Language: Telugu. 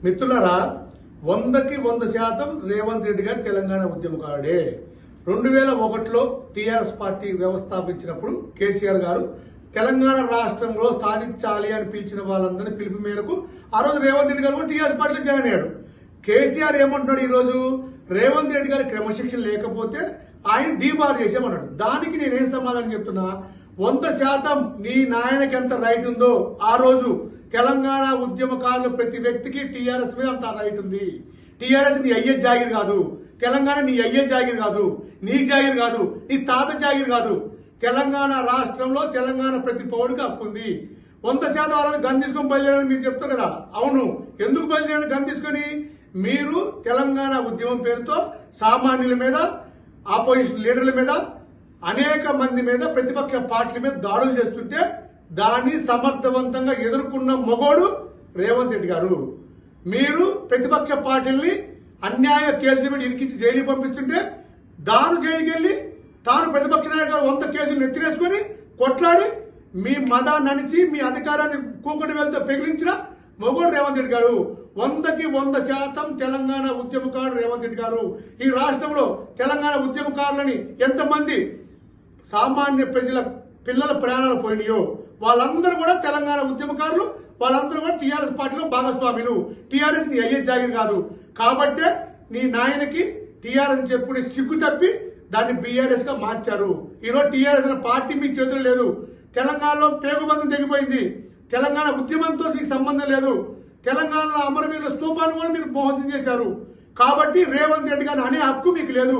మిత్రులారా 100కి 100% రేవంత్ రెడ్డి గారు తెలంగాణ ఉద్యమకారుడే. 2001లో టీఆర్ఎస్ పార్టీ వ్యవస్థాపించినప్పుడు కేసీఆర్ గారు తెలంగాణ రాష్ట్రంలో సాధించాలి అని పిలిచిన వాళ్ళందరినీ పిలుపు మేరకు ఆ రోజు రేవంత్ రెడ్డి గారు టీఆర్ఎస్ పార్టీలో జాయిన్ అయ్యాడు. కేసీఆర్ ఏమంటున్నాడు, ఈ రోజు రేవంత్ రెడ్డి గారి క్రమశిక్షణ లేకపోతే ఆయన డీబార్ చేసామన్నాడు. దానికి నేనేం సమాధానం చెప్తున్నా, 100% నీ నాయనకి ఎంత రైట్ ఉందో ఆ రోజు తెలంగాణ ఉద్యమకారులు ప్రతి వ్యక్తికి టీఆర్ఎస్ మీద అంత రైట్ ఉంది. టీఆర్ఎస్ నీ అయ్యే జాగిర్ కాదు, తెలంగాణ నీ అయ్యే జాగిర్ కాదు, నీ జాగిర్ కాదు, నీ తాత జాగిర్ కాదు. తెలంగాణ రాష్ట్రంలో తెలంగాణ ప్రతి పౌరుడికి హక్కు ఉంది. 100% ఆ రోజు గన్ తీసుకొని బయలుదేరని మీరు చెప్తారు కదా. అవును, ఎందుకు బయలుదేరని గన్ తీసుకొని? మీరు తెలంగాణ ఉద్యమం పేరుతో సామాన్యుల మీద, ఆపోజిషన్ లీడర్ల మీద, అనేక మంది మీద, ప్రతిపక్ష పార్టీల మీద దాడులు చేస్తుంటే దాన్ని సమర్థవంతంగా ఎదుర్కొన్న మొగోడు రేవంత్ రెడ్డి గారు. మీరు ప్రతిపక్ష పార్టీల్ని అన్యాయ కేసులు పెట్టి ఇరికించి జైలుకి పంపిస్తుంటే దాని జైలుకి వెళ్లి తాను ప్రతిపక్ష నాయకులు 100 కేసులు ఎత్తిరేసుకుని కొట్లాడి మీ మదాన్ని అణిచి మీ అధికారాన్ని కూకటి వెళ్తే పెగిలించిన మొగోడు రేవంత్ రెడ్డి గారు. 100కి 100% తెలంగాణ ఉద్యమకారుడు రేవంత్ రెడ్డి గారు. ఈ రాష్ట్రంలో తెలంగాణ ఉద్యమకారులని ఎంతమంది సామాన్య ప్రజల పిల్లల ప్రాణాలు పోయినాయో వాళ్ళందరూ కూడా తెలంగాణ ఉద్యమకారులు, వాళ్ళందరూ కూడా టీఆర్ఎస్ పార్టీలో భాగస్వాములు. టీఆర్ఎస్ నీ అయ్యే జాగిర్ కాదు. కాబట్టే నీ నాయనకి టీఆర్ఎస్ చెప్పుకునే సిగ్గు తప్పి దాన్ని బీఆర్ఎస్ గా మార్చారు. ఈరోజు టీఆర్ఎస్ అనే పార్టీ మీ చేతుల్లో లేదు. తెలంగాణలో పేగుబంధం తెగిపోయింది. తెలంగాణ ఉద్యమంతో మీకు సంబంధం లేదు. తెలంగాణలో అమరవీరుల స్తూపాన్ని కూడా మీరు మోసం చేశారు. కాబట్టి రేవంత్ రెడ్డి గారిని అనే హక్కు మీకు లేదు.